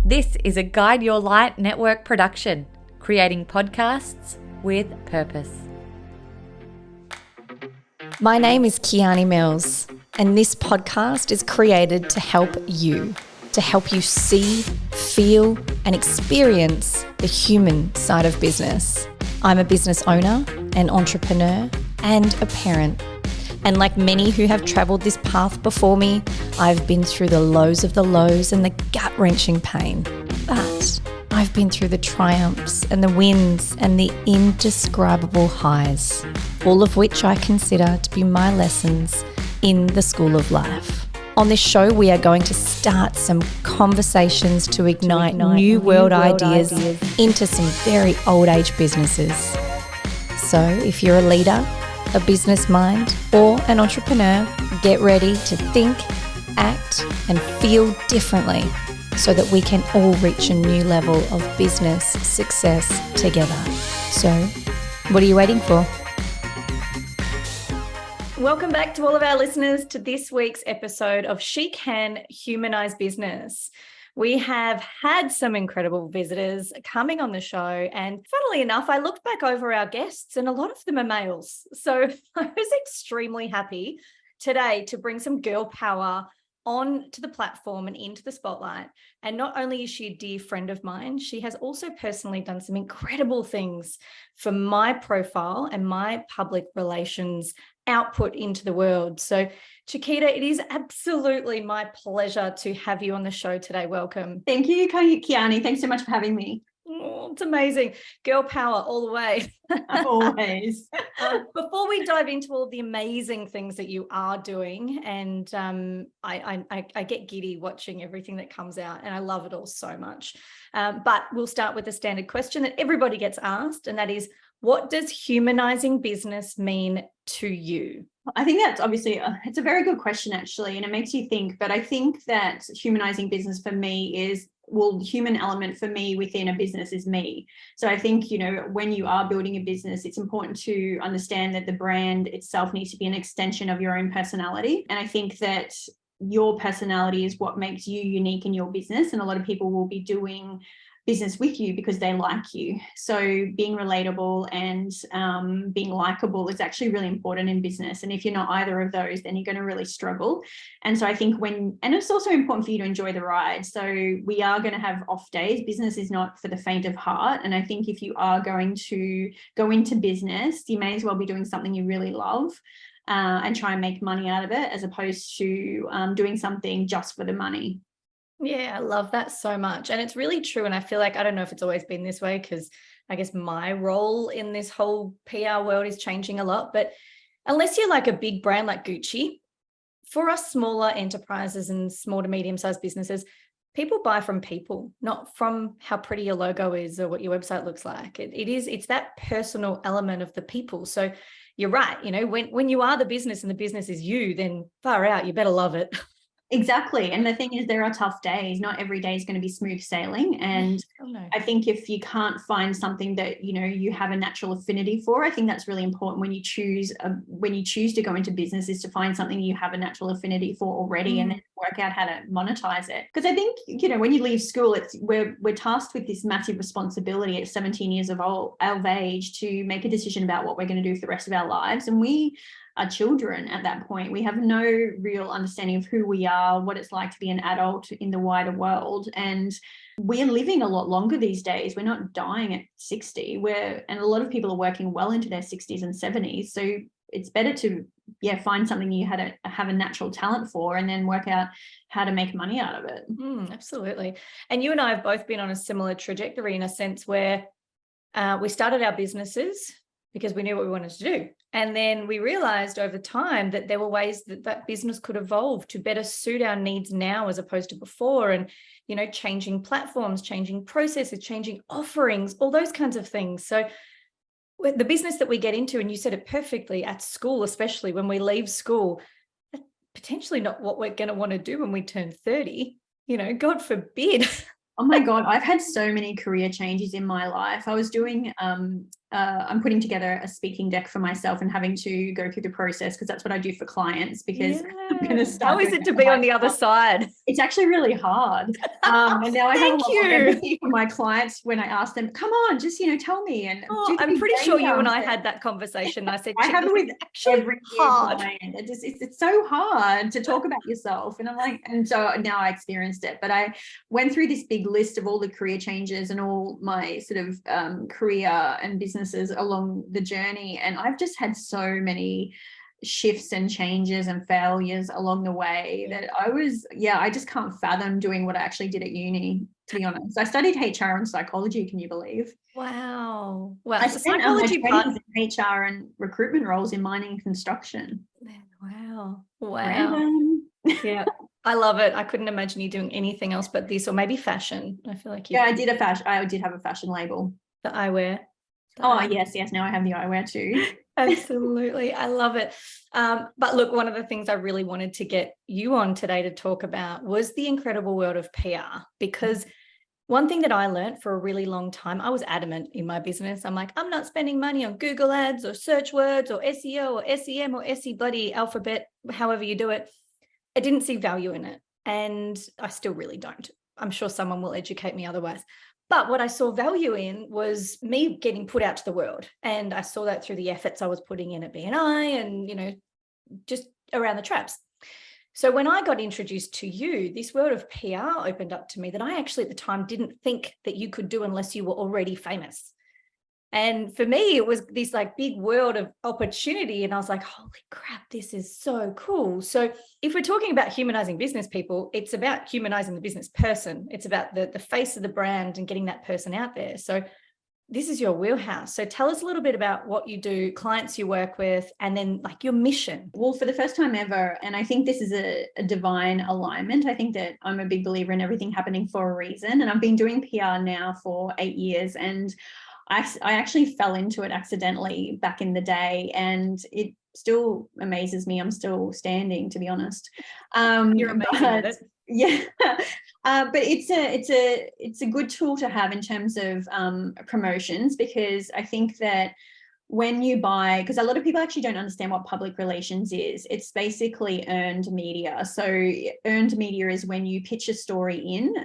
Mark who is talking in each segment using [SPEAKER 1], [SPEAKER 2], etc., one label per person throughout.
[SPEAKER 1] This is a Guide Your Light network production, creating podcasts with purpose.
[SPEAKER 2] My name is Kiani Mills, and this podcast is created to help you see, feel, and experience the human side of business. I'm a business owner, an entrepreneur, and a parent. And like many who have travelled this path before me, I've been through the lows of the lows and the gut-wrenching pain. But I've been through the triumphs and the wins and the indescribable highs, all of which I consider to be my lessons in the school of life. On this show, we are going to start some conversations to ignite new world ideas into some very old age businesses. So if you're a leader, a business mind, or an entrepreneur, get ready to think, act, and feel differently so that we can all reach a new level of business success together. So, what are you waiting for? Welcome back to all of our listeners to this week's episode of She Can Humanize Business. We have had some incredible visitors coming on the show, and funnily enough, I looked back over our guests and a lot of them are males. So I was extremely happy today to bring some girl power on to the platform and into the spotlight. And not only is she a dear friend of mine, she has also personally done some incredible things for my profile and my public relations output into the world. So Chiquita, it is absolutely my pleasure to have you on the show today. Welcome.
[SPEAKER 3] Thank you, Kiani. Thanks so much for having me.
[SPEAKER 2] Oh, it's amazing. Girl power all the way.
[SPEAKER 3] Always.
[SPEAKER 2] Before we dive into all the amazing things that you are doing, and I get giddy watching everything that comes out, and I love it all so much. But we'll start with the standard question that everybody gets asked, and that is, what does humanizing business mean to you?
[SPEAKER 3] I think that's obviously, it's a very good question actually, and it makes you think, but I think that humanizing business for me is, well, the human element for me within a business is me. So I think, when you are building a business, it's important to understand that the brand itself needs to be an extension of your own personality. And I think that your personality is what makes you unique in your business. And a lot of people will be doing business with you because they like you. So being relatable and being likable is actually really important in business. And if you're not either of those, then you're going to really struggle. And so I think and it's also important for you to enjoy the ride. So we are going to have off days. Business is not for the faint of heart. And I think if you are going to go into business, you may as well be doing something you really love and try and make money out of it, as opposed to doing something just for the money.
[SPEAKER 2] Yeah, I love that so much. And it's really true. And I feel like, I don't know if it's always been this way, because I guess my role in this whole PR world is changing a lot. But unless you're like a big brand like Gucci, for us smaller enterprises and small to medium-sized businesses, people buy from people, not from how pretty your logo is or what your website looks like. It's that personal element of the people. So you're right. When you are the business and the business is you, then far out, you better love it.
[SPEAKER 3] Exactly. And the thing is, there are tough days. Not every day is going to be smooth sailing. And I think if you can't find something that, you have a natural affinity for, I think that's really important when you choose to go into business, is to find something you have a natural affinity for already and then work out how to monetize it. Because I think, when you leave school, we're tasked with this massive responsibility at 17 years of age to make a decision about what we're going to do for the rest of our lives. And we are children at that point. We have no real understanding of who we are, what it's like to be an adult in the wider world. And we're living a lot longer these days. We're not dying at 60. And a lot of people are working well into their 60s and 70s. So it's better to find something you have a natural talent for and then work out how to make money out of it.
[SPEAKER 2] Absolutely. And you and I have both been on a similar trajectory, in a sense where we started our businesses because we knew what we wanted to do. And then we realized over time that there were ways that business could evolve to better suit our needs now as opposed to before. And, changing platforms, changing processes, changing offerings, all those kinds of things. So the business that we get into, and you said it perfectly, at school, especially when we leave school, potentially not what we're going to want to do when we turn 30, God forbid.
[SPEAKER 3] Oh my God, I've had so many career changes in my life. I was doing I'm putting together a speaking deck for myself and having to go through the process, because that's what I do for clients, because I'm going to start.
[SPEAKER 2] How is it to be on the other side?
[SPEAKER 3] It's actually really hard. And now I have a lot more empathy for my clients when I ask them, come on, just, tell me. And
[SPEAKER 2] I'm pretty sure you and I had that conversation. I said,
[SPEAKER 3] I have it with every
[SPEAKER 2] hard.
[SPEAKER 3] client. It's so hard to talk about yourself. And I'm like, and so now I experienced it, but I went through this big list of all the career changes and all my sort of career and businesses along the journey. And I've just had so many shifts and changes and failures along the way that I just can't fathom doing what I actually did at uni, to be honest. I studied HR and psychology, can you believe?
[SPEAKER 2] Wow.
[SPEAKER 3] I spent my 20s in HR and recruitment roles in mining and construction.
[SPEAKER 2] Wow.
[SPEAKER 3] Yeah.
[SPEAKER 2] I love it. I couldn't imagine you doing anything else but this, or maybe fashion. I feel like
[SPEAKER 3] I did have a fashion label.
[SPEAKER 2] The eyewear.
[SPEAKER 3] Yes. Now I have the eyewear too.
[SPEAKER 2] Absolutely. I love it. But look, one of the things I really wanted to get you on today to talk about was the incredible world of PR, because one thing that I learned for a really long time, I was adamant in my business. I'm like, I'm not spending money on Google ads or search words or SEO or SEM or SE bloody alphabet, however you do it. I didn't see value in it. And I still really don't. I'm sure someone will educate me otherwise. But what I saw value in was me getting put out to the world. And I saw that through the efforts I was putting in at BNI and, just around the traps. So when I got introduced to you, this world of PR opened up to me that I actually at the time didn't think that you could do unless you were already famous. And for me, it was this like big world of opportunity. And I was like, holy crap, this is so cool. So if we're talking about humanizing business people, it's about humanizing the business person. It's about the face of the brand and getting that person out there. So this is your wheelhouse. So tell us a little bit about what you do, clients you work with, and then like your mission.
[SPEAKER 3] Well, for the first time ever, and I think this is a divine alignment. I think that I'm a big believer in everything happening for a reason. And I've been doing PR now for 8 years, and I actually fell into it accidentally back in the day, and it still amazes me. I'm still standing, to be honest.
[SPEAKER 2] You're amazing at it.
[SPEAKER 3] Yeah. But it's a good tool to have in terms of promotions, because I think that when you buy, because a lot of people actually don't understand what public relations is. It's basically earned media. So earned media is when you pitch a story in,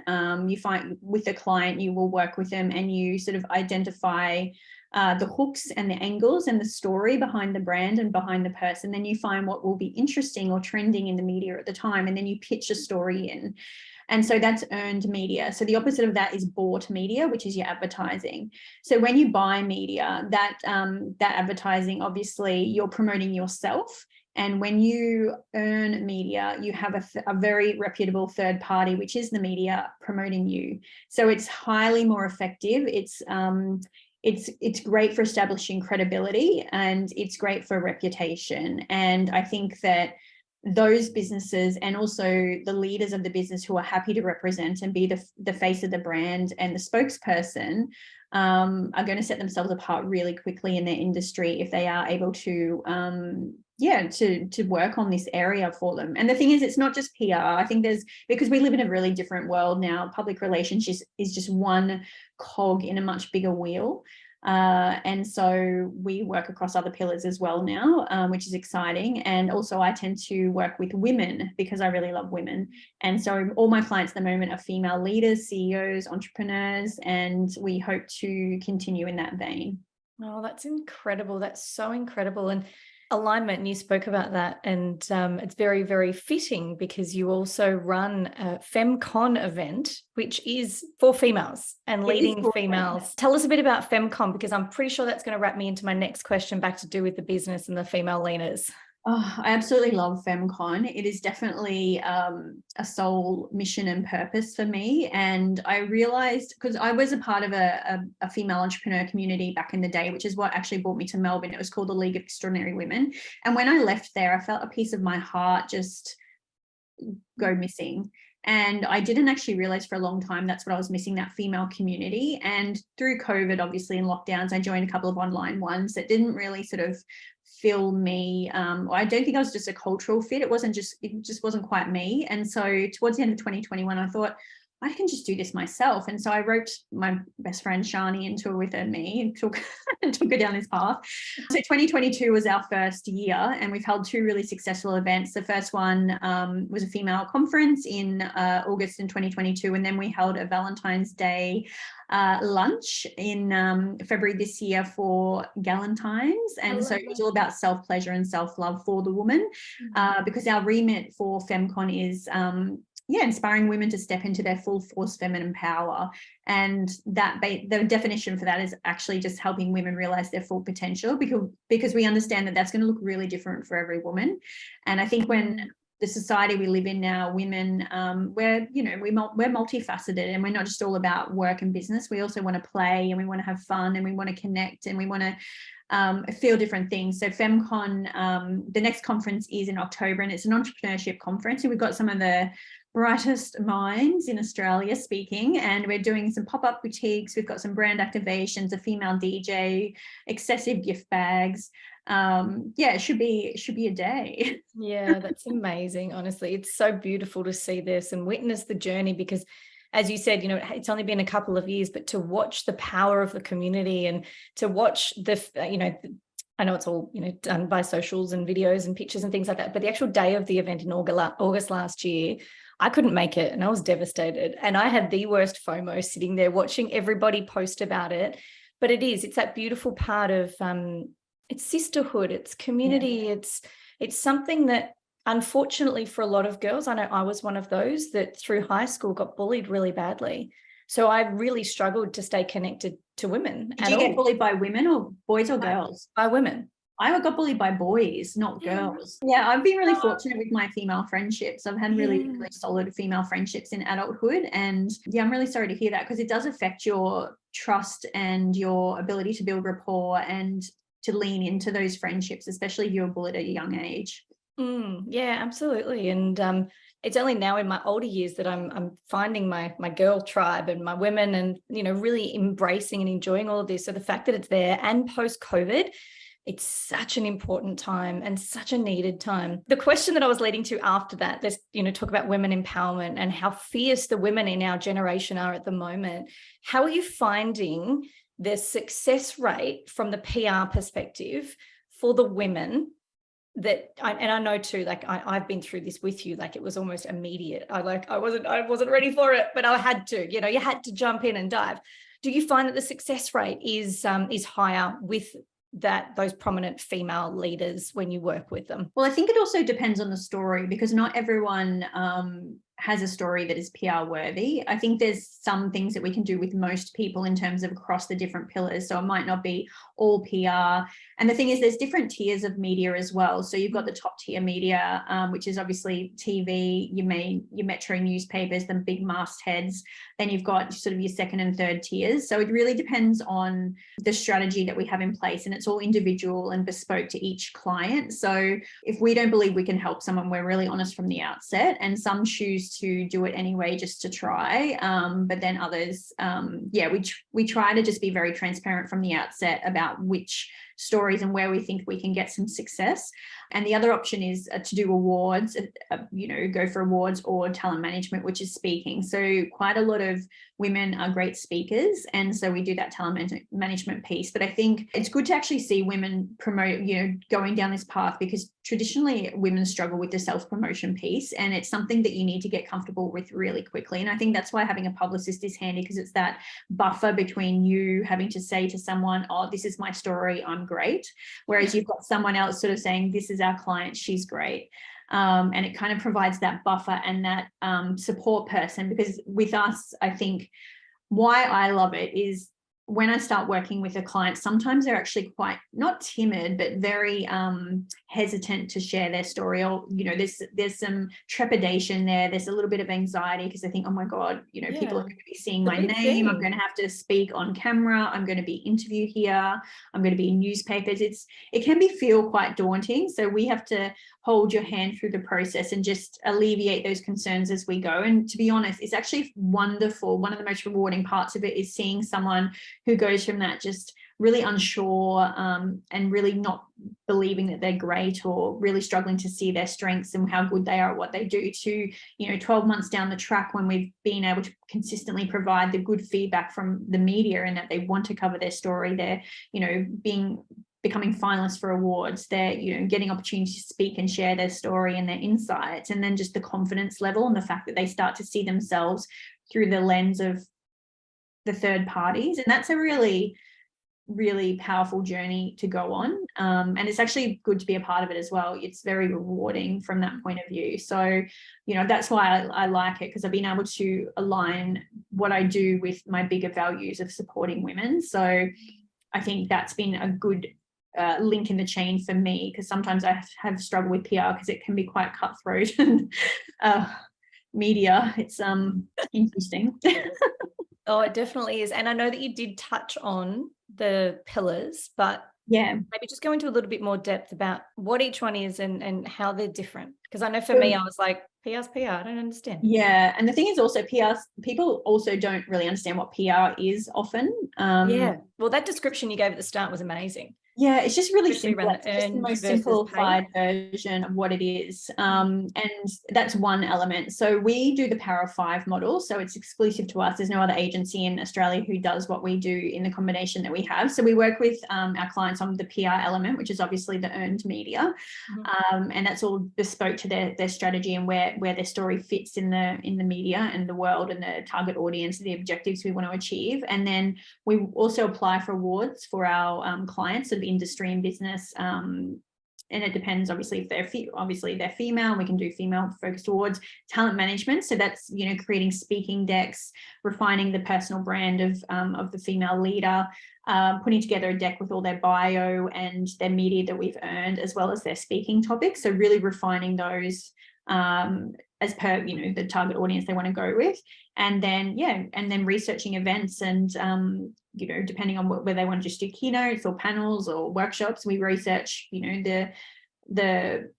[SPEAKER 3] you find with a client, you will work with them and you sort of identify the hooks and the angles and the story behind the brand and behind the person. Then you find what will be interesting or trending in the media at the time, and then you pitch a story in. And so that's earned media. So the opposite of that is bought media, which is your advertising. So when you buy media, that advertising, obviously you're promoting yourself. And when you earn media, you have a very reputable third party, which is the media, promoting you. So it's highly more effective. It's great for establishing credibility, and it's great for reputation. And I think that those businesses and also the leaders of the business who are happy to represent and be the face of the brand and the spokesperson are going to set themselves apart really quickly in their industry if they are able to to work on this area for them. And the thing is, it's not just PR. I think because we live in a really different world now, public relations is just one cog in a much bigger wheel. And so we work across other pillars as well now, which is exciting. And also I tend to work with women because I really love women. And so all my clients at the moment are female leaders, CEOs, entrepreneurs, and we hope to continue in that vein.
[SPEAKER 2] Oh, that's incredible. That's so incredible. And alignment, and you spoke about that, and it's very, very fitting because you also run a FemCon event, which is for females and leading females. Tell us a bit about FemCon, because I'm pretty sure that's going to wrap me into my next question back to do with the business and the female leaders.
[SPEAKER 3] Oh, I absolutely love FemCon. It is definitely a soul mission and purpose for me. And I realized, because I was a part of a female entrepreneur community back in the day, which is what actually brought me to Melbourne. It was called the League of Extraordinary Women. And when I left there, I felt a piece of my heart just go missing. And I didn't actually realize for a long time that's what I was missing, that female community. And through COVID, obviously, in lockdowns, I joined a couple of online ones that didn't really sort of fill me. I don't think I was just a cultural fit. It just wasn't quite me. And so towards the end of 2021, I thought, I can just do this myself. And so I roped my best friend Shani into it with me and took her down this path. So 2022 was our first year, and we've held 2 really successful events. The first one was a female conference in August in 2022, and then we held a Valentine's Day lunch in February this year for Galentine's. And so it was all about self-pleasure and self-love for the woman, because our remit for FemCon is inspiring women to step into their full force feminine power. And that the definition for that is actually just helping women realize their full potential, because we understand that that's going to look really different for every woman. And I think when the society we live in now, women, we're multifaceted, and we're not just all about work and business. We also want to play, and we want to have fun, and we want to connect, and we want to feel different things. So FemCon, the next conference is in October, and it's an entrepreneurship conference, and we've got some of the brightest minds in Australia speaking, and we're doing some pop-up boutiques. We've got some brand activations, a female DJ, excessive gift bags. It should be a day.
[SPEAKER 2] Yeah, that's amazing. Honestly, it's so beautiful to see this and witness the journey, because as you said, it's only been a couple of years, but to watch the power of the community and to watch I know it's all, done by socials and videos and pictures and things like that, but the actual day of the event in August last year, I couldn't make it and I was devastated. And I had the worst FOMO sitting there watching everybody post about it. But it's that beautiful part of, it's sisterhood, it's community. Yeah. It's something that, unfortunately for a lot of girls, I know I was one of those that through high school got bullied really badly. So I really struggled to stay connected to women.
[SPEAKER 3] Did you get bullied by women or boys or girls?
[SPEAKER 2] By women.
[SPEAKER 3] I got bullied by boys, not girls. Yeah, I've been really fortunate with my female friendships. I've had really, really solid female friendships in adulthood. And I'm really sorry to hear that, because it does affect your trust and your ability to build rapport and to lean into those friendships, especially if you're bullied at a young age.
[SPEAKER 2] Yeah, absolutely. And it's only now in my older years that I'm finding my girl tribe and my women, and really embracing and enjoying all of this. So the fact that it's there, and post-COVID, it's such an important time and such a needed time. The question that I was leading to after that, let's talk about women empowerment and how fierce the women in our generation are at the moment. How are you finding the success rate from the PR perspective for the women? I know too, like I've been through this with you, like it was almost immediate. I wasn't ready for it, but I had to, you had to jump in and dive. Do you find that the success rate is higher with those prominent female leaders when you work with them?
[SPEAKER 3] Well, I think it also depends on the story, because not everyone has a story that is PR worthy. I think there's some things that we can do with most people in terms of across the different pillars. So it might not be all PR. And the thing is, there's different tiers of media as well. So you've got the top tier media, which is obviously TV, your metro newspapers, the big mastheads. Then you've got sort of your second and third tiers. So it really depends on the strategy that we have in place, and it's all individual and bespoke to each client. So if we don't believe we can help someone, we're really honest from the outset, and some choose to do it anyway just to try, but then others, we try to just be very transparent from the outset about which stories and where we think we can get some success. And the other option is to do awards, go for awards or talent management, which is speaking. So quite a lot of women are great speakers, and so we do that talent management piece. But I think it's good to actually see women promote, going down this path, because traditionally women struggle with the self-promotion piece, and it's something that you need to get comfortable with really quickly. And I think that's why having a publicist is handy, because it's that buffer between you having to say to someone, oh, this is my story, I'm great, whereas you've got someone else sort of saying, this is our client, she's great. And it kind of provides that buffer and that support person. Because with us, I think why I love it is when I start working with a client, sometimes they're actually quite not timid, but very hesitant to share their story, or there's some trepidation there. There's a little bit of anxiety because they think, oh my God, people are going to be seeing my name. I'm going to have to speak on camera. I'm going to be interviewed here. I'm going to be in newspapers. It can feel quite daunting. So we have to hold your hand through the process and just alleviate those concerns as we go. And to be honest, it's actually wonderful. One of the most rewarding parts of it is seeing someone who goes from that just really unsure, and really not believing that they're great, or really struggling to see their strengths and how good they are at what they do, to 12 months down the track, when we've been able to consistently provide the good feedback from the media and that they want to cover their story, they're becoming finalists for awards, they're getting opportunities to speak and share their story and their insights, and then just the confidence level and the fact that they start to see themselves through the lens of the third parties. And that's a really, really powerful journey to go on, and it's actually good to be a part of it as well. It's very rewarding from that point of view. So that's why I like it, because I've been able to align what I do with my bigger values of supporting women. So I think that's been a good link in the chain for me, because sometimes I have struggled with PR because it can be quite cutthroat and media. It's interesting.
[SPEAKER 2] Oh, it definitely is. And I know that you did touch on the pillars, but
[SPEAKER 3] yeah,
[SPEAKER 2] maybe just go into a little bit more depth about what each one is and how they're different. Because I know for me, I was like, PR's PR, I don't understand.
[SPEAKER 3] Yeah, and the thing is also people also don't really understand what PR is often.
[SPEAKER 2] Yeah, well, that description you gave at the start was amazing.
[SPEAKER 3] Yeah, it's just really
[SPEAKER 2] Especially
[SPEAKER 3] simple.
[SPEAKER 2] around the
[SPEAKER 3] It's just the most simplified version of what it is. And that's one element. So we do the Power of Five model. So it's exclusive to us. There's no other agency in Australia who does what we do in the combination that we have. So we work with our clients on the PR element, which is obviously the earned media. And that's all bespoke to their strategy and where their story fits in the media and the world and the target audience, the objectives we want to achieve. And then we also apply for awards for our clients of industry and business, and it depends obviously if they're female. We can do female focused awards. Talent management, so that's creating speaking decks, refining the personal brand of the female leader, putting together a deck with all their bio and their media that we've earned, as well as their speaking topics. So really refining those as per the target audience they want to go with, and then researching events and depending on whether they want to just do keynotes or panels or workshops, we research the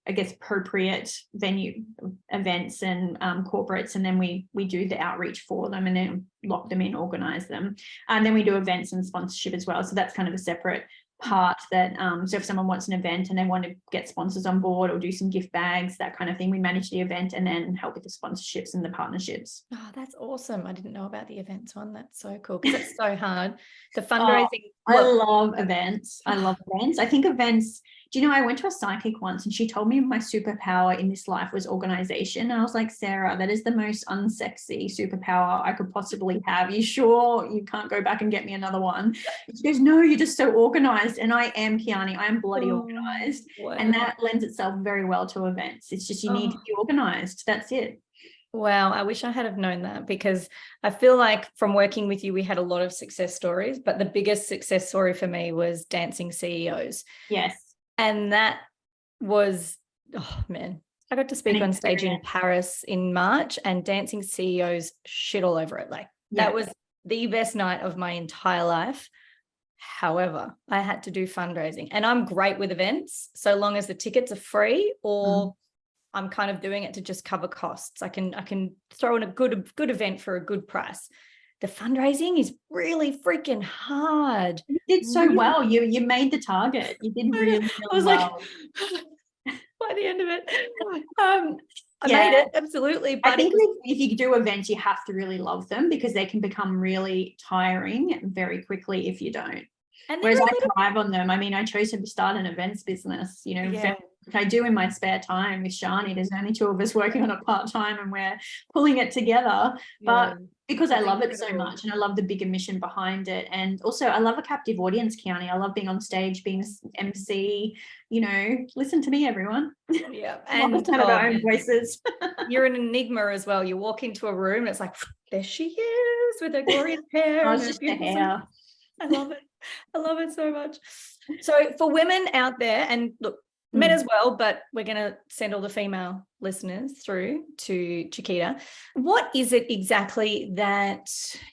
[SPEAKER 3] I guess appropriate venue events and corporates, and then we do the outreach for them and then lock them in, organize them, and then we do events and sponsorship as well. So that's kind of a separate part that so if someone wants an event and they want to get sponsors on board or do some gift bags, that kind of thing, we manage the event and then help with the sponsorships and the partnerships.
[SPEAKER 2] Oh, that's awesome. I didn't know about the events one. That's so cool, because it's so hard. The fundraising.
[SPEAKER 3] I love events. I think events, I went to a psychic once and she told me my superpower in this life was organization. I was like, Sarah, that is the most unsexy superpower I could possibly have. You sure you can't go back and get me another one? And she goes, no, you're just so organized. And I am, Kiani, I am bloody organized. Wow. And that lends itself very well to events. It's just you need to be organized. That's it.
[SPEAKER 2] Wow, I wish I had have known that, because I feel like from working with you, we had a lot of success stories, but the biggest success story for me was Dancing CEOs.
[SPEAKER 3] Yes.
[SPEAKER 2] And that was, oh man, I got to speak on stage in Paris in March, and Dancing CEOs shit all over it. Like that was the best night of my entire life. However, I had to do fundraising, and I'm great with events so long as the tickets are free or I'm kind of doing it to just cover costs. I can throw in a good event for a good price. The fundraising is really freaking hard.
[SPEAKER 3] You did so well. You made the target. You did really, really
[SPEAKER 2] I was
[SPEAKER 3] well.
[SPEAKER 2] Like, by the end of it, I made it, absolutely. But
[SPEAKER 3] I think if you do events, you have to really love them, because they can become really tiring very quickly if you don't. Whereas I thrive on them. I mean, I chose to start an events business, which I do in my spare time with Shani. There's only two of us working on it part-time and we're pulling it together. But because I love it so much and I love the bigger mission behind it. And also I love a captive audience, Kiani. I love being on stage, being MC, listen to me, everyone.
[SPEAKER 2] Yeah.
[SPEAKER 3] And to have our own voices.
[SPEAKER 2] You're an enigma as well. You walk into a room and it's like, there she is with her glorious hair.
[SPEAKER 3] Oh, it's just the hair.
[SPEAKER 2] I love it. I love it so much. So for women out there, and look, men as well, but we're going to send all the female listeners through to Chiquita. What is it exactly that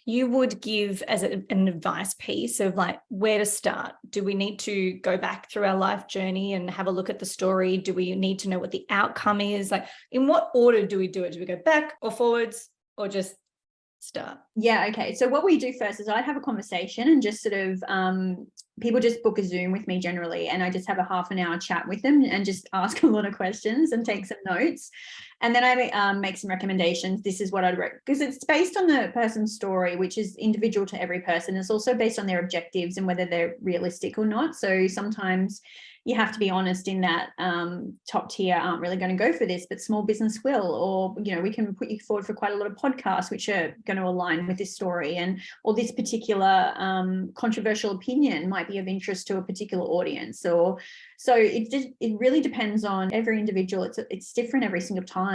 [SPEAKER 2] you would give as an advice piece of like where to start? Do we need to go back through our life journey and have a look at the story? Do we need to know what the outcome is? Like, in what order do we do it? Do we go back or forwards or just start?
[SPEAKER 3] Yeah, okay. So what we do first is I'd have a conversation and just sort of people just book a Zoom with me generally, and I just have a half an hour chat with them and just ask a lot of questions and take some notes. And then I make some recommendations. This is what I'd recommend, because it's based on the person's story, which is individual to every person. It's also based on their objectives and whether they're realistic or not. So sometimes you have to be honest in that top tier aren't really going to go for this, but small business will, or, you know, we can put you forward for quite a lot of podcasts which are going to align with this story, and or this particular controversial opinion might be of interest to a particular audience. Or so it really depends on every individual. It's different every single time.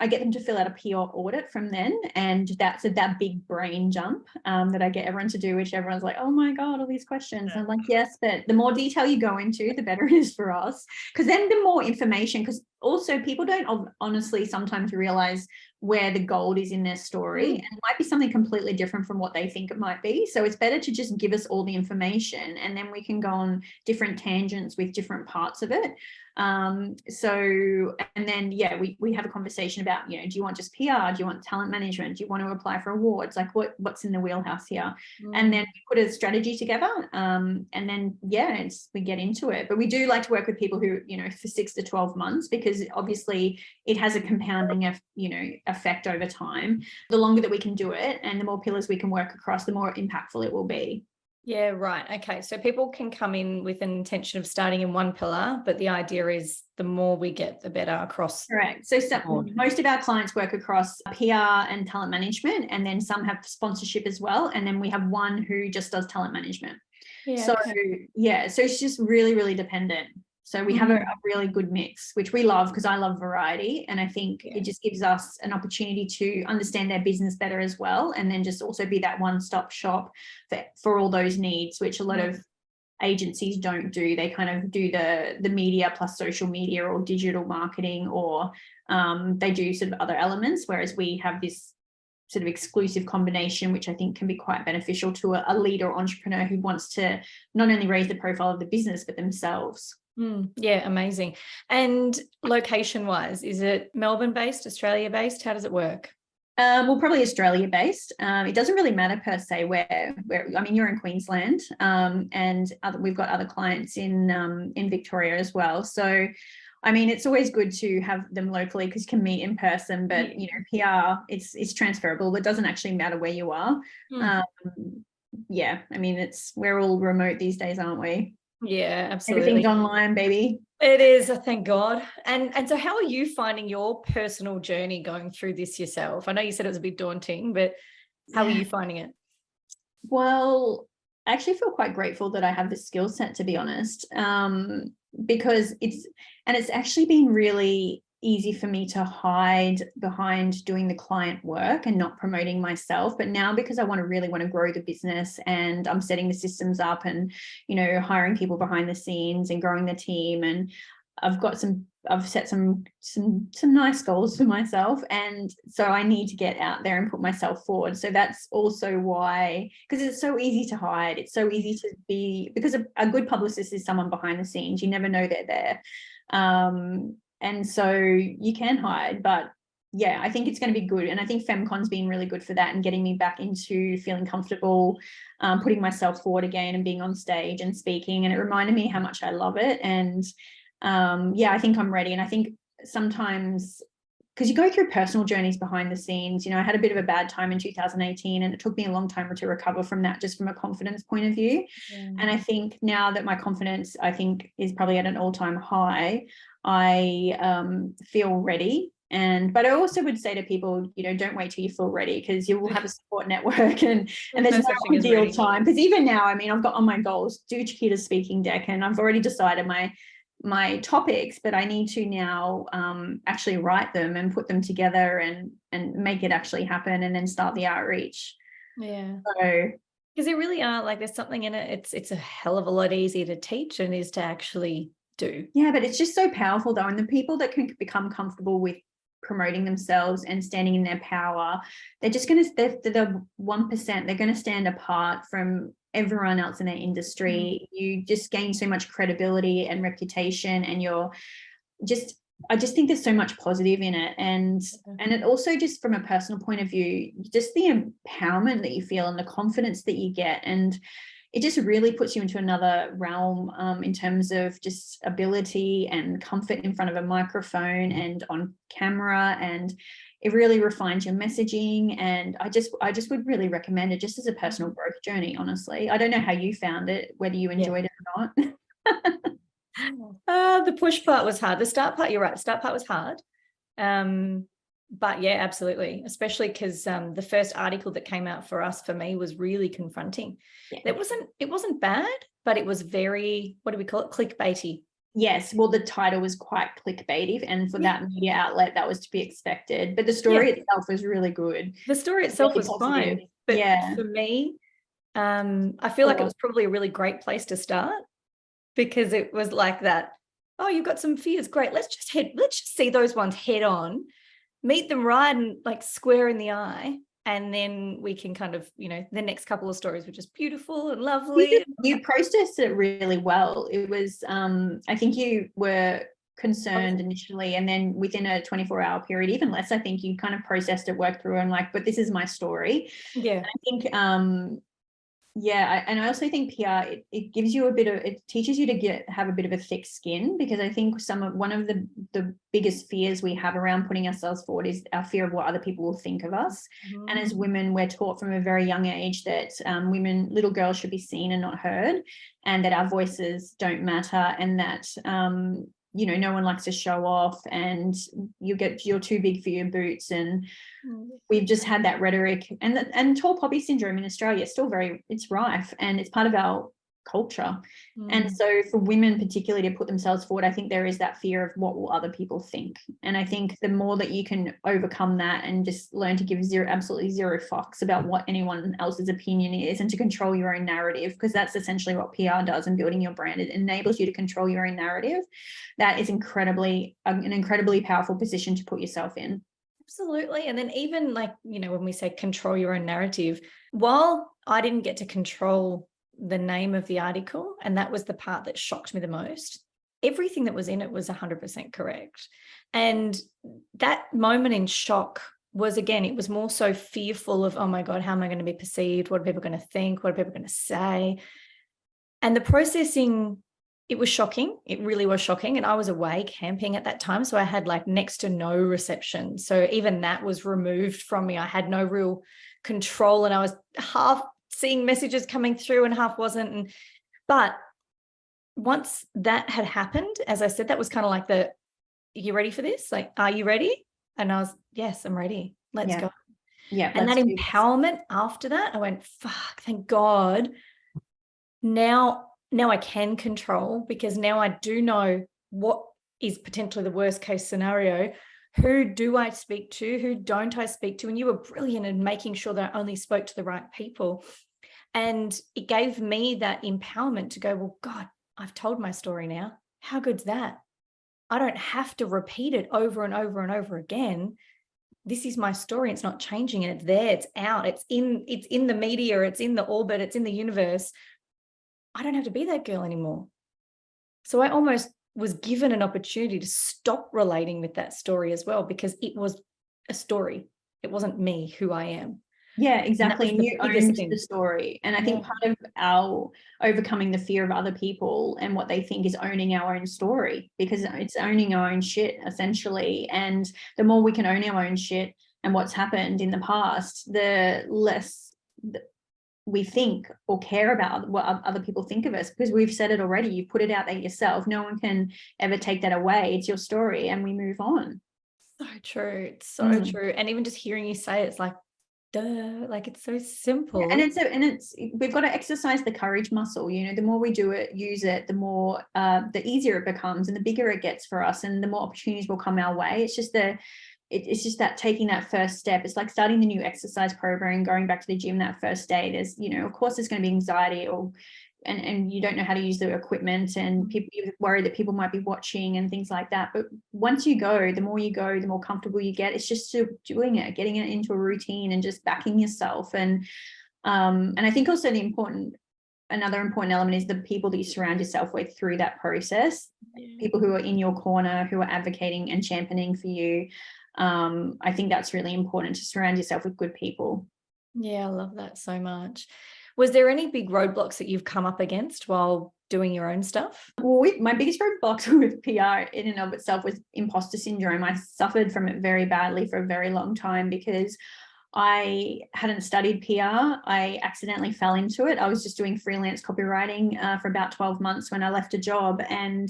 [SPEAKER 3] I get them to fill out a PR audit from then, and that's that big brain jump that I get everyone to do, which everyone's like, oh my God, all these questions. And I'm like, yes, but the more detail you go into, the better it is for us, because then the more information, because also people don't honestly sometimes realize where the gold is in their story, and it might be something completely different from what they think it might be. So it's better to just give us all the information, and then we can go on different tangents with different parts of it. So, and then, yeah, we have a conversation about, you know, do you want just PR? Do you want talent management? Do you want to apply for awards? Like what's in the wheelhouse here? And then we put a strategy together. And then, yeah, we get into it. But we do like to work with people who, you know, for 6 to 12 months, because obviously it has a compounding of, you know, effect over time. The longer that we can do it and the more pillars we can work across, the more impactful it will be.
[SPEAKER 2] Yeah, right. Okay. So people can come in with an intention of starting in one pillar, but the idea is the more we get, the better across.
[SPEAKER 3] Correct. So most of our clients work across PR and talent management, and then some have sponsorship as well. And then we have one who just does talent management.
[SPEAKER 2] Yeah,
[SPEAKER 3] so, yeah, so it's just really, really dependent. So we have a really good mix, which we love, because I love variety. And I think it just gives us an opportunity to understand their business better as well. And then just also be that one-stop shop for all those needs, which a lot of agencies don't do. They kind of do the media plus social media or digital marketing, or they do sort of other elements, whereas we have this sort of exclusive combination, which I think can be quite beneficial to a leader or entrepreneur who wants to not only raise the profile of the business, but themselves.
[SPEAKER 2] Yeah, amazing. And location wise, is it Melbourne based, Australia based? How does it work?
[SPEAKER 3] Well, probably Australia based. It doesn't really matter per se where I mean, you're in Queensland, and we've got other clients in Victoria as well. So, I mean, it's always good to have them locally because you can meet in person, but you know, PR, it's transferable. It doesn't actually matter where you are. Yeah, I mean, we're all remote these days, aren't we?
[SPEAKER 2] Yeah, absolutely.
[SPEAKER 3] Everything's online, baby.
[SPEAKER 2] It is, thank God. And so how are you finding your personal journey going through this yourself? I know you said it was a bit daunting, but how are you finding it?
[SPEAKER 3] Well, I actually feel quite grateful that I have the skill set, to be honest, because it's actually been really easy for me to hide behind doing the client work and not promoting myself. But now, because I really want to grow the business, and I'm setting the systems up and, you know, hiring people behind the scenes and growing the team, and I've set some nice goals for myself, and so I need to get out there and put myself forward. So that's also why, because it's so easy to hide. It's so easy to be, because a good publicist is someone behind the scenes. You never know they're there. And so you can hide, but yeah, I think it's going to be good. And I think FemCon's been really good for that, and getting me back into feeling comfortable, putting myself forward again and being on stage and speaking. And it reminded me how much I love it. And yeah, I think I'm ready. And I think sometimes, because you go through personal journeys behind the scenes, you know, I had a bit of a bad time in 2018, and it took me a long time to recover from that, just from a confidence point of view. And I think now that my confidence, I think, is probably at an all-time high, I feel ready. But I also would say to people, you know, don't wait till you feel ready, because you will have a support network, and there's no ideal time. Because even now, I mean, I've got on my goals, do Chiquita's speaking deck, and I've already decided my topics, but I need to now actually write them and put them together and make it actually happen, and then start the outreach.
[SPEAKER 2] Yeah.
[SPEAKER 3] So,
[SPEAKER 2] because they really are, like, there's something in it. It's a hell of a lot easier to teach than it is to actually do.
[SPEAKER 3] Yeah, but it's just so powerful though. And the people that can become comfortable with promoting themselves and standing in their power, they're the 1%, they're going to stand apart from everyone else in their industry. You just gain so much credibility and reputation, and I just think there's so much positive in it. And it also, just from a personal point of view, just the empowerment that you feel and the confidence that you get. And it just really puts you into another realm in terms of just ability and comfort in front of a microphone and on camera, and it really refines your messaging. And I just would really recommend it just as a personal growth journey, honestly. I don't know how you found it, whether you enjoyed it or
[SPEAKER 2] not. The push part was hard. The start part, you're right, the start part was hard. But yeah, absolutely, especially because the first article that came out for me was really confronting. Yeah. It wasn't bad, but it was very, what do we call it, clickbaity.
[SPEAKER 3] Yes, well, the title was quite clickbaity, and for that media outlet, that was to be expected. But the story itself was really good.
[SPEAKER 2] The story itself was fine, but for me, I feel like it was probably a really great place to start, because it was like that. Oh, you've got some fears, great. Let's just see those ones head on, meet them right and like square in the eye. And then we can kind of, the next couple of stories were just beautiful and lovely.
[SPEAKER 3] You processed it really well. It was, I think you were concerned initially, and then within a 24-hour period, even less, I think you kind of processed it, worked through, and like, but this is my story.
[SPEAKER 2] Yeah.
[SPEAKER 3] And I think, and I also think PR, it gives you it teaches you to have a bit of a thick skin, because I think one of the biggest fears we have around putting ourselves forward is our fear of what other people will think of us. Mm-hmm. And as women, we're taught from a very young age that little girls should be seen and not heard, and that our voices don't matter, and that no one likes to show off, and you're too big for your boots. And we've just had that rhetoric, and tall poppy syndrome in Australia is still it's rife, and it's part of our culture. And so for women particularly to put themselves forward, I think there is that fear of what will other people think. And I think the more that you can overcome that and just learn to give absolutely zero fucks about what anyone else's opinion is, and to control your own narrative, because that's essentially what PR does in building your brand. It enables you to control your own narrative. That is an incredibly powerful position to put yourself in.
[SPEAKER 2] Absolutely. And then even like, when we say control your own narrative, while I didn't get to control the name of the article, and that was the part that shocked me the most, everything that was in it was 100% correct. And that moment in shock was, again, it was more so fearful of, oh my God, how am I going to be perceived? What are people going to think? What are people going to say? And the processing, it was shocking. It really was shocking. And I was away camping at that time, so I had like next to no reception. So even that was removed from me. I had no real control, and I was half seeing messages coming through and half wasn't. But once that had happened, as I said, that was kind of like are you ready for this? Like, are you ready? And I was, yes, I'm ready. Let's go.
[SPEAKER 3] Yeah.
[SPEAKER 2] And that empowerment after that, I went, fuck, thank God. Now I can control, because now I do know what is potentially the worst case scenario. Who do I speak to? Who don't I speak to? And you were brilliant in making sure that I only spoke to the right people. And it gave me that empowerment to go, well, God, I've told my story now. How good's that? I don't have to repeat it over and over and over again. This is my story. It's not changing, and it's there. It's out. It's in the media. It's in the orbit. It's in the universe. I don't have to be that girl anymore. So I almost was given an opportunity to stop relating with that story as well, because it was a story. It wasn't me, who I am.
[SPEAKER 3] Yeah, exactly. And you owned the story. And I think part of our overcoming the fear of other people and what they think is owning our own story, because it's owning our own shit, essentially. And the more we can own our own shit and what's happened in the past, the less we think or care about what other people think of us, because we've said it already. You put it out there yourself. No one can ever take that away. It's your story, and we move on.
[SPEAKER 2] So true. It's so true. And even just hearing you say it, it's like, duh, like it's so simple.
[SPEAKER 3] And it's we've got to exercise the courage muscle. The more we do it, use it, the more the easier it becomes, and the bigger it gets for us, and the more opportunities will come our way. It's just that taking that first step. It's like starting the new exercise program, going back to the gym that first day. There's, of course there's going to be anxiety, and you don't know how to use the equipment, and people, you worry that people might be watching and things like that. But once you go, the more comfortable you get. It's just doing it, getting it into a routine, and just backing yourself. And I think also another important element is the people that you surround yourself with through that process. People who are in your corner, who are advocating and championing for you. I think that's really important, to surround yourself with good people.
[SPEAKER 2] Yeah, I love that so much. Was there any big roadblocks that you've come up against while doing your own stuff?
[SPEAKER 3] Well, my biggest roadblock with PR in and of itself was imposter syndrome. I suffered from it very badly for a very long time because I hadn't studied PR. I accidentally fell into it. I was just doing freelance copywriting for about 12 months when I left a job, and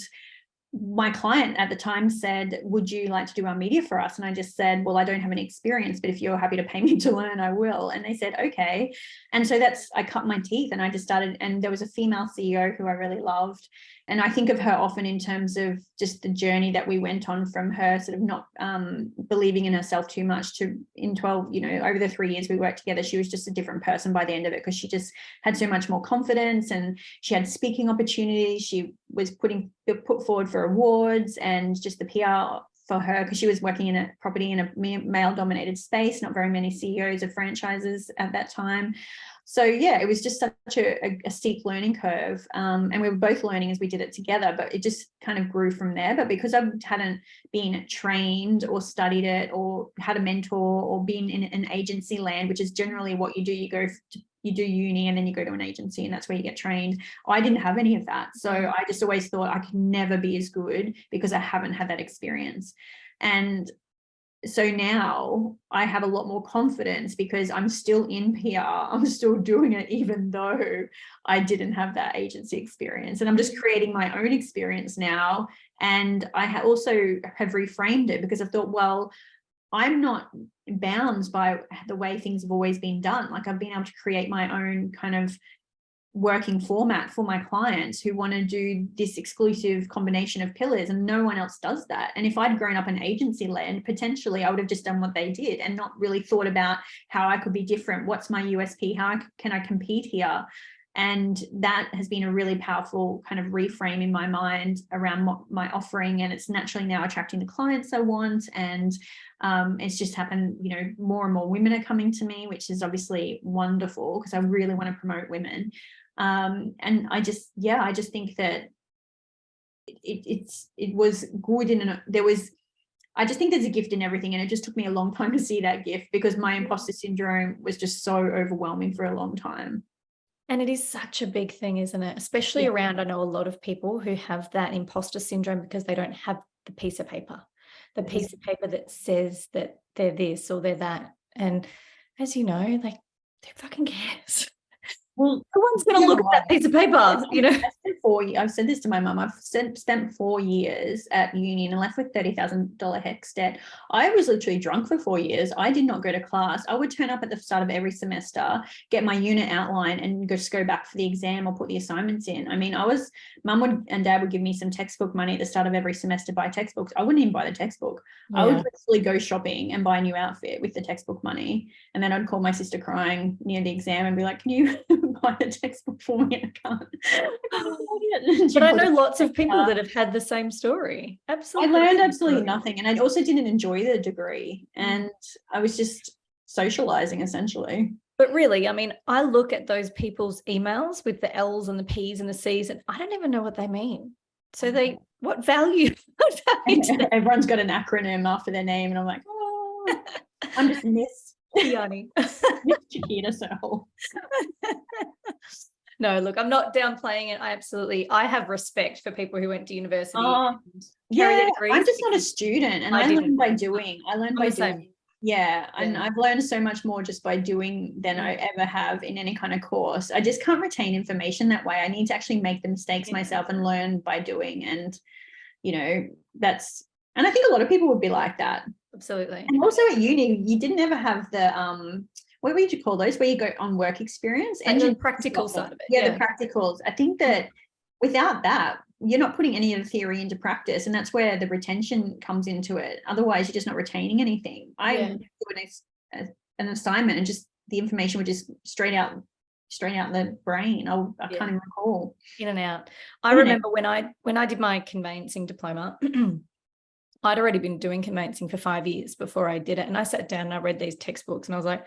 [SPEAKER 3] my client at the time said, would you like to do our media for us? And I just said, well, I don't have any experience, but if you're happy to pay me to learn, I will. And they said, okay. And so I cut my teeth and I just started, and there was a female CEO who I really loved. And I think of her often in terms of just the journey that we went on, from her sort of not believing in herself too much to in 12, over the 3 years we worked together, she was just a different person by the end of it, because she just had so much more confidence and she had speaking opportunities. She was put forward for awards, and just the PR for her, because she was working in a property in a male dominated space, not very many CEOs of franchises at that time. So yeah, it was just such a steep learning curve, and we were both learning as we did it together, but it just kind of grew from there. But because I hadn't been trained or studied it or had a mentor or been in an agency land, which is generally what you do, you do uni and then you go to an agency and that's where you get trained. I didn't have any of that. So I just always thought I could never be as good because I haven't had that experience. And so now I have a lot more confidence because I'm still in PR. I'm still doing it even though I didn't have that agency experience, and I'm just creating my own experience now. And I also have reframed it because I thought, well, I'm not bound by the way things have always been done. Like, I've been able to create my own kind of working format for my clients who want to do this exclusive combination of pillars, and no one else does that. And if I'd grown up in agency land, potentially I would have just done what they did and not really thought about how I could be different. What's my USP? How can I compete here? And that has been a really powerful kind of reframe in my mind around my offering. And it's naturally now attracting the clients I want. And it's just happened, more and more women are coming to me, which is obviously wonderful because I really want to promote women. And I just think that it was good. I just think there's a gift in everything. And it just took me a long time to see that gift because my imposter syndrome was just so overwhelming for a long time.
[SPEAKER 2] And it is such a big thing, isn't it? Especially around, I know a lot of people who have that imposter syndrome because they don't have the piece of paper that says that they're this or they're that. And as you know, like, who fucking cares? Well, no one's going to look at that piece of paper,
[SPEAKER 3] I've said this to my mum. I've spent 4 years at uni and left with $30,000 HECS debt. I was literally drunk for 4 years. I did not go to class. I would turn up at the start of every semester, get my unit outline and just go back for the exam or put the assignments in. I mean, mum and dad would give me some textbook money at the start of every semester to buy textbooks. I wouldn't even buy the textbook. Yeah. I would literally go shopping and buy a new outfit with the textbook money. And then I'd call my sister crying near the exam and be like, can you buy a textbook for me? I can't.
[SPEAKER 2] But I know lots of people that have had the same story. Absolutely.
[SPEAKER 3] I learned absolutely nothing. And I also didn't enjoy the degree. And I was just socializing essentially.
[SPEAKER 2] But really, I mean, I look at those people's emails with the L's and the P's and the C's, and I don't even know what they mean. So what value?
[SPEAKER 3] Everyone's got an acronym after their name. And I'm like, oh, I'm just Miss
[SPEAKER 2] Kiani.
[SPEAKER 3] Miss Chiquita Searle.
[SPEAKER 2] No, look, I'm not downplaying it. I have respect for people who went to university.
[SPEAKER 3] I'm just not a student, and I learned by doing. Yeah, and I've learned so much more just by doing than I ever have in any kind of course. I just can't retain information that way. I need to actually make the mistakes myself and learn by doing. And, and I think a lot of people would be like that.
[SPEAKER 2] Absolutely.
[SPEAKER 3] And also at uni, you didn't ever have the, what would you call those, where you go on work experience?
[SPEAKER 2] And the practical side of it.
[SPEAKER 3] Yeah, the practicals. I think that without that, you're not putting any of the theory into practice, and that's where the retention comes into it. Otherwise, you're just not retaining anything. I do an assignment and just the information would just straight out the brain. I can't even recall.
[SPEAKER 2] In and out. I remember when I did my conveyancing diploma, I'd already been doing conveyancing for 5 years before I did it. And I sat down and I read these textbooks and I was like,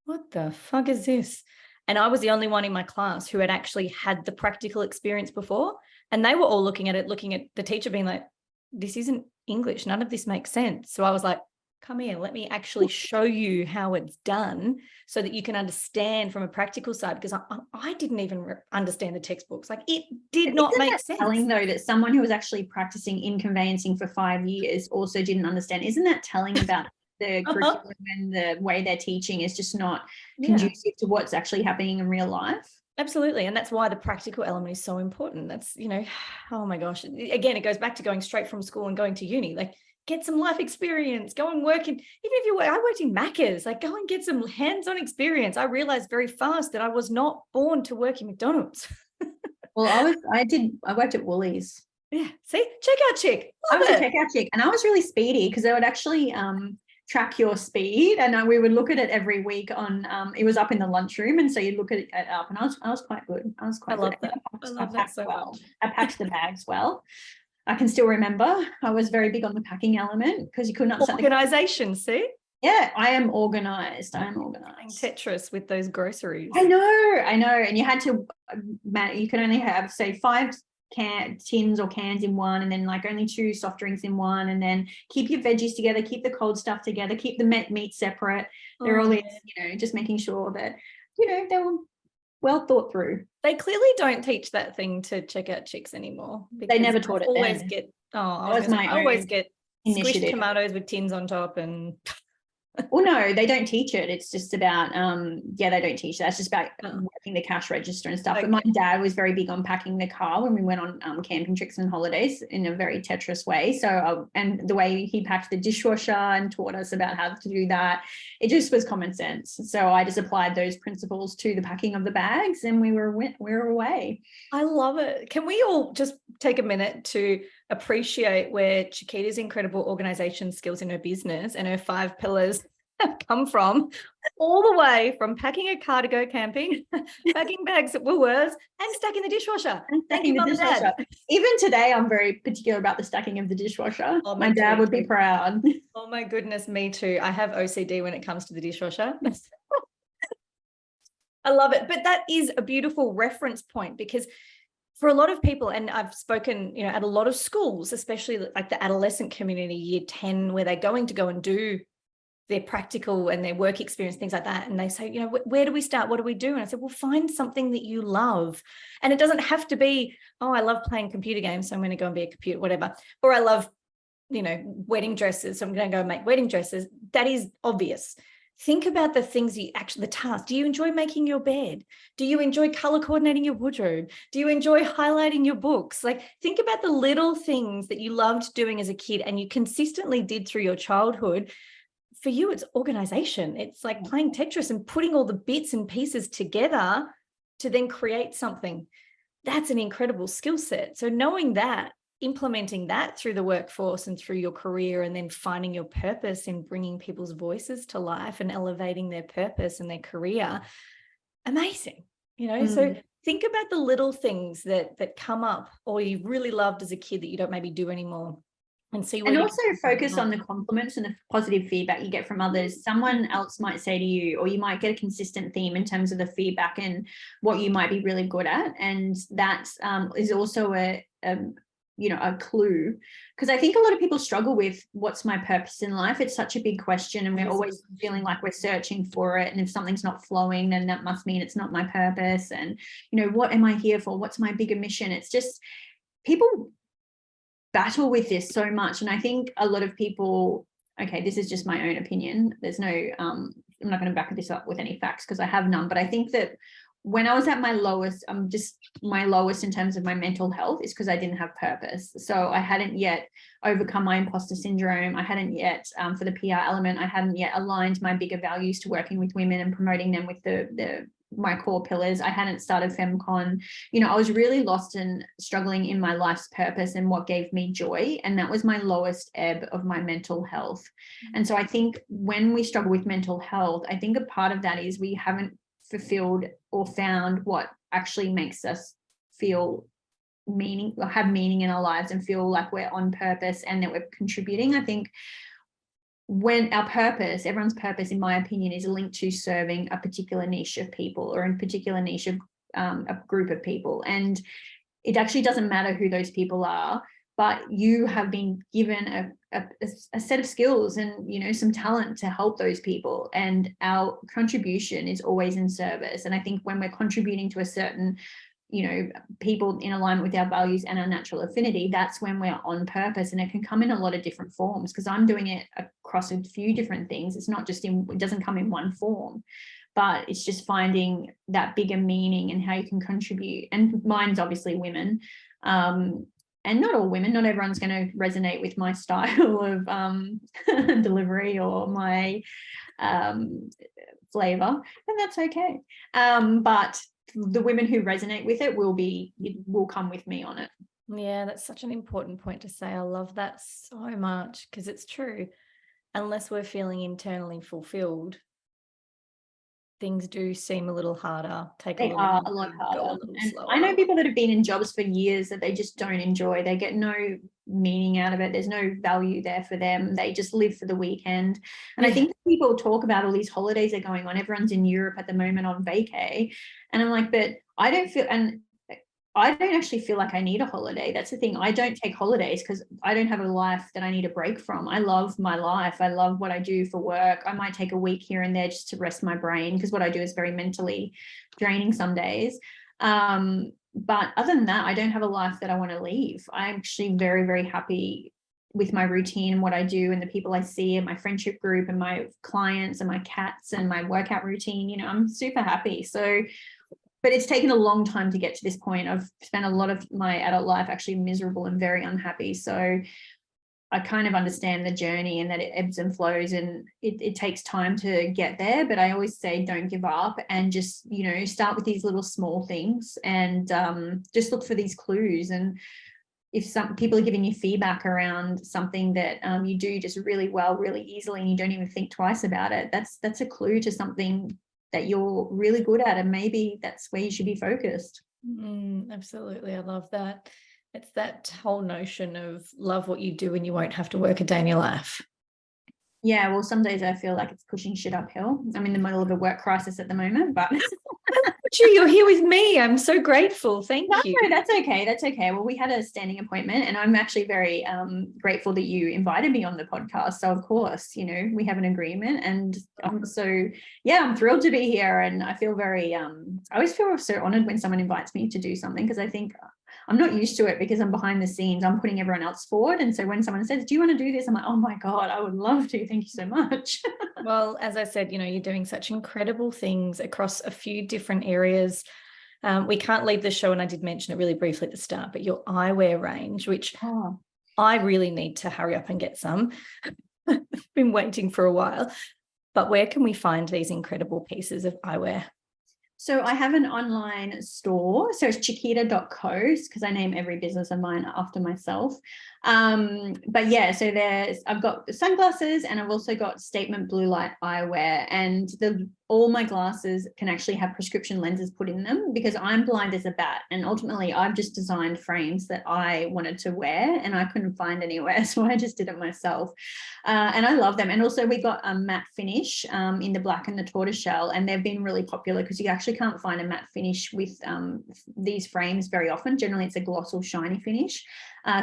[SPEAKER 2] what the fuck is this? And I was the only one in my class who had actually had the practical experience before. And they were all looking at the teacher being like, this isn't English. None of this makes sense. So I was like, come here, let me actually show you how it's done so that you can understand from a practical side, because I didn't even understand the textbooks. Like, it did not make sense.
[SPEAKER 3] Telling though that someone who was actually practicing in conveyancing for 5 years also didn't understand? Isn't that telling about the curriculum and the way they're teaching is just not conducive to what's actually happening in real life?
[SPEAKER 2] Absolutely. And that's why the practical element is so important. That's, oh my gosh. Again, it goes back to going straight from school and going to uni. Like, get some life experience, go and work in, even if you work, I worked in Macca's, like, go and get some hands-on experience. I realized very fast that I was not born to work in McDonald's.
[SPEAKER 3] Well, I worked at Woolies.
[SPEAKER 2] Yeah. See, checkout chick.
[SPEAKER 3] I was a checkout chick, and I was really speedy because they would actually track your speed, and we would look at it every week on it was up in the lunchroom, and so you look at it up, and I was quite good. I love
[SPEAKER 2] that. I love that so much.
[SPEAKER 3] I packed the bags well. I can still remember I was very big on the packing element because you couldn't upset
[SPEAKER 2] organization. See?
[SPEAKER 3] Yeah, I am organized.
[SPEAKER 2] Tetris with those groceries.
[SPEAKER 3] I know. And you had to, you could only have, say, 5 tins or cans in one, and then like only 2 soft drinks in one, and then keep your veggies together, keep the cold stuff together, keep the meat separate. They're all these, just making sure that, they were well thought through.
[SPEAKER 2] They clearly don't teach that thing to checkout chicks anymore.
[SPEAKER 3] They never taught it.
[SPEAKER 2] I always get squished tomatoes with tins on top and.
[SPEAKER 3] Well, no, they don't teach it. It's just about, they don't teach that. It's just about working the cash register and stuff. Okay. But my dad was very big on packing the car when we went on camping trips and holidays in a very Tetris way. So, and the way he packed the dishwasher and taught us about how to do that, it just was common sense. So I just applied those principles to the packing of the bags, and we were away.
[SPEAKER 2] I love it. Can we all just take a minute to appreciate where Chiquita's incredible organization skills in her business and her 5 pillars have come from, all the way from packing a car to go camping, packing bags at Woolworths, and stacking the dishwasher.
[SPEAKER 3] Thank you, Mum and Dad. Even today, I'm very particular about the stacking of the dishwasher. Oh, my dad would be proud.
[SPEAKER 2] Oh my goodness, me too. I have OCD when it comes to the dishwasher. I love it. But that is a beautiful reference point, because for a lot of people, and I've spoken, at a lot of schools, especially like the adolescent community, year 10, where they're going to go and do their practical and their work experience, things like that. And they say, where do we start? What do we do? And I said, well, find something that you love. And it doesn't have to be, oh, I love playing computer games, so I'm going to go and be a computer, whatever. Or I love, wedding dresses, so I'm going to go make wedding dresses. That is obvious. Think about the things the task. Do you enjoy making your bed? Do you enjoy color coordinating your wardrobe? Do you enjoy highlighting your books? Like, think about the little things that you loved doing as a kid and you consistently did through your childhood. For you, it's organization. It's like playing Tetris and putting all the bits and pieces together to then create something. That's an incredible skill set. So knowing that, implementing that through the workforce and through your career, and then finding your purpose in bringing people's voices to life and elevating their purpose and their career, amazing. So think about the little things that come up or you really loved as a kid that you don't maybe do anymore. And
[SPEAKER 3] also focus on the compliments and the positive feedback you get from others. Someone else might say to you, or you might get a consistent theme in terms of the feedback and what you might be really good at. And that is also a clue, because I think a lot of people struggle with what's my purpose in life. It's such a big question, and we're always feeling like we're searching for it. And if something's not flowing, then that must mean it's not my purpose. And, what am I here for? What's my bigger mission? It's just, people battle with this so much. And I think a lot of people, okay, this is just my own opinion. There's no, I'm not going to back this up with any facts because I have none, but I think that when I was at my lowest, my lowest in terms of my mental health is because I didn't have purpose. So I hadn't yet overcome my imposter syndrome. I hadn't yet, for the PR element, I hadn't yet aligned my bigger values to working with women and promoting them with my core pillars. I hadn't started FemCon. I was really lost and struggling in my life's purpose and what gave me joy. And that was my lowest ebb of my mental health. And so I think when we struggle with mental health, I think a part of that is we haven't fulfilled or found what actually makes us feel have meaning in our lives and feel like we're on purpose and that we're contributing. I think when our purpose, everyone's purpose, in my opinion, is linked to serving a particular niche of people or in particular niche of a group of people. And it actually doesn't matter who those people are, but you have been given a set of skills and, you know, some talent to help those people. And our contribution is always in service. And I think when we're contributing to a certain, you know, people in alignment with our values and our natural affinity, that's when we're on purpose. And it can come in a lot of different forms, because I'm doing it across a few different things. It's not just it doesn't come in one form, but it's just finding that bigger meaning and how you can contribute. And mine's obviously women. And not all women, not everyone's going to resonate with my style of delivery or my flavor, and that's okay. But the women who resonate with it will come with me on it.
[SPEAKER 2] Yeah, that's such an important point to say. I love that so much, because it's true. Unless we're feeling internally fulfilled, things do seem a little harder.
[SPEAKER 3] They are a lot harder. And I know people that have been in jobs for years that they just don't enjoy. They get no meaning out of it. There's no value there for them. They just live for the weekend. And I think people talk about all these holidays are going on. Everyone's in Europe at the moment on vacay. And I'm like, but I don't actually feel like I need a holiday. That's the thing. I don't take holidays because I don't have a life that I need a break from. I love my life. I love what I do for work. I might take a week here and there just to rest my brain, because what I do is very mentally draining some days. But other than that, I don't have a life that I want to leave. I'm actually very, very happy with my routine and what I do and the people I see and my friendship group and my clients and my cats and my workout routine. You know, I'm super happy. So, but it's taken a long time to get to this point. I've spent a lot of my adult life actually miserable and very unhappy. So I kind of understand the journey and that it ebbs and flows, and it takes time to get there. But I always say, don't give up, and just, you know, start with these little small things and just look for these clues. And if some people are giving you feedback around something that you do just really well, really easily, and you don't even think twice about it, that's a clue to something that you're really good at, and maybe that's where you should be focused.
[SPEAKER 2] Absolutely. I love that. It's that whole notion of love what you do and you won't have to work a day in your life.
[SPEAKER 3] Yeah, well, some days I feel like it's pushing shit uphill. I'm in the middle of a work crisis at the moment, but
[SPEAKER 2] you're here with me. I'm so grateful. Thank you.
[SPEAKER 3] No, that's okay. That's okay. Well, we had a standing appointment, and I'm actually very grateful that you invited me on the podcast. So of course, you know, we have an agreement, and so yeah, I'm thrilled to be here. And I feel very, I always feel so honored when someone invites me to do something, because I think I'm not used to it, because I'm behind the scenes. I'm putting everyone else forward. And so when someone says, do you want to do this? I'm like, oh my God, I would love to. Thank you so much.
[SPEAKER 2] Well, as I said, you know, you're doing such incredible things across a few different areas. We can't leave the show, and I did mention it really briefly at the start, but your eyewear range, which I really need to hurry up and get some. I've been waiting for a while. But where can we find these incredible pieces of eyewear?
[SPEAKER 3] So I have an online store. So it's chiquita.co, because I name every business of mine after myself. But yeah, so I've got sunglasses, and I've also got Statement Blue Light eyewear, and all my glasses can actually have prescription lenses put in them, because I'm blind as a bat, and ultimately I've just designed frames that I wanted to wear and I couldn't find anywhere, so I just did it myself. And I love them. And also we got a matte finish in the black and the tortoiseshell, and they've been really popular because you actually can't find a matte finish with these frames very often. Generally it's a gloss or shiny finish.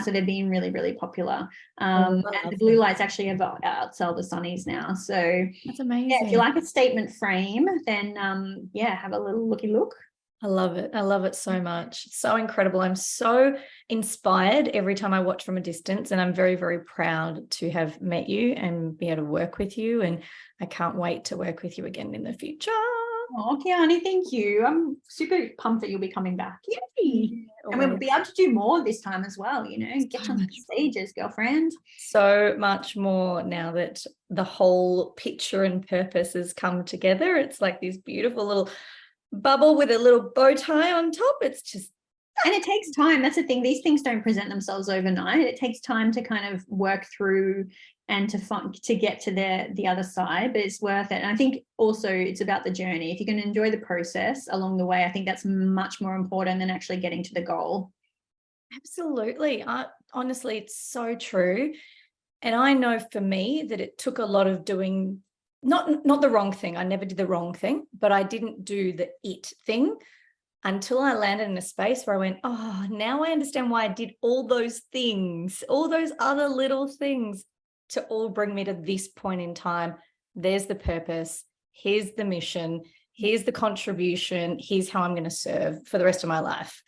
[SPEAKER 3] So they're being really, really popular. And the blue lights actually have outsell the sunnies now. So
[SPEAKER 2] that's amazing.
[SPEAKER 3] Yeah, if you like a statement frame, then yeah, have a little looky look.
[SPEAKER 2] I love it. I love it so much. So incredible. I'm so inspired every time I watch from a distance, and I'm very, very proud to have met you and be able to work with you. And I can't wait to work with you again in the future.
[SPEAKER 3] Oh, Kiani, thank you. I'm super pumped that you'll be coming back. Yay! And we'll be able to do more this time as well, you know, get on the stages, girlfriend.
[SPEAKER 2] So much more now that the whole picture and purpose has come together. It's like this beautiful little bubble with a little bow tie on top. It's just,
[SPEAKER 3] and it takes time. That's the thing. These things don't present themselves overnight. It takes time to kind of work through and to get to the other side, but it's worth it. And I think also it's about the journey. If you can enjoy the process along the way, I think that's much more important than actually getting to the goal.
[SPEAKER 2] Absolutely. Honestly, it's so true. And I know for me that it took a lot of doing, not the wrong thing. I never did the wrong thing, but I didn't do the it thing. until I landed in a space where I went, oh, now I understand why I did all those things, all those other little things to all bring me to this point in time. There's the purpose. Here's the mission. Here's the contribution. Here's how I'm going to serve for the rest of my life.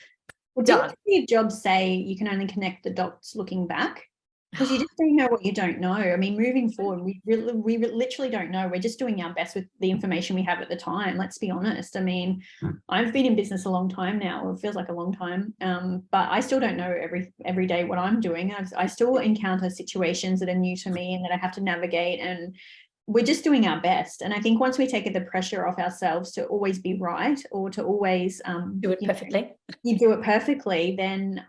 [SPEAKER 3] Well, didn't Steve Jobs say you can only connect the dots looking back? Because you just don't know what you don't know. I mean, moving forward, we literally don't know. We're just doing our best with the information we have at the time. Let's be honest. I mean, I've been in business a long time now. It feels like a long time, but I still don't know every day what I'm doing. I still encounter situations that are new to me and that I have to navigate, and we're just doing our best. And I think once we take the pressure off ourselves to always be right or to always
[SPEAKER 2] do it perfectly,
[SPEAKER 3] you do it perfectly, then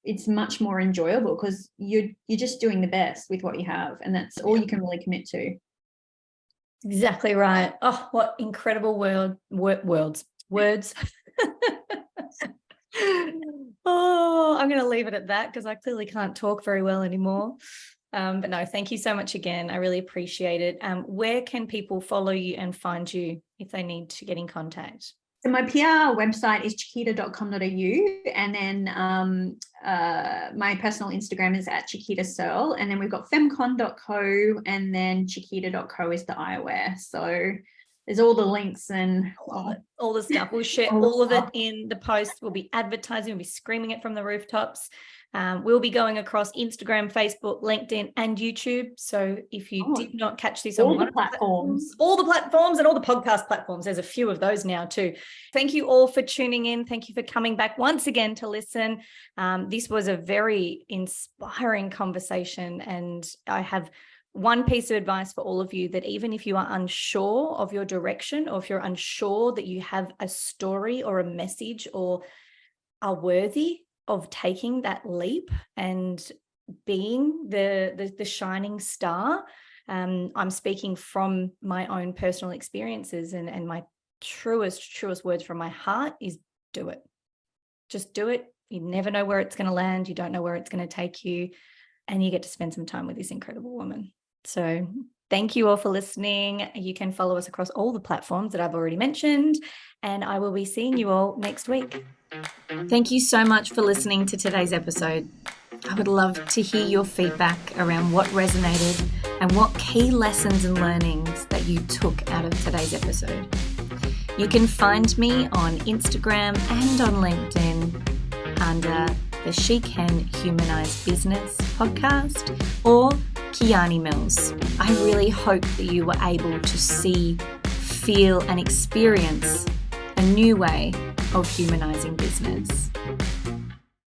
[SPEAKER 3] it's much more enjoyable because you're just doing the best with what you have, and that's all you can really commit to.
[SPEAKER 2] Exactly right. Oh, what incredible words. Oh, I'm going to leave it at that because I clearly can't talk very well anymore. But no, thank you so much again. I really appreciate it. Where can people follow you and find you if they need to get in contact?
[SPEAKER 3] So my PR website is chiquita.com.au, and then my personal Instagram is at Chiquita Searle, and then we've got femcon.co, and then chiquita.co is the eyewear. So there's all the links and
[SPEAKER 2] all the stuff. We'll share all of it in the post. We'll be advertising, we'll be screaming it from the rooftops. We'll be going across Instagram, Facebook, LinkedIn, and YouTube. So if you did not catch this on one of the platforms, all the platforms and all the podcast platforms, there's a few of those now too. Thank you all for tuning in. Thank you for coming back once again to listen. This was a very inspiring conversation, and I have one piece of advice for all of you, that even if you are unsure of your direction, or if you're unsure that you have a story or a message or are worthy of taking that leap and being the shining star, I'm speaking from my own personal experiences, and my truest words from my heart is do it. Just do it. You never know where it's going to land. You don't know where it's going to take you, and you get to spend some time with this incredible woman. So thank you all for listening. You can follow us across all the platforms that I've already mentioned, and I will be seeing you all next week. Thank you so much for listening to today's episode. I would love to hear your feedback around what resonated and what key lessons and learnings that you took out of today's episode. You can find me on Instagram and on LinkedIn under the She Can Humanize Business podcast or Kiani Mills. I really hope that you were able to see, feel, and experience a new way of humanizing business.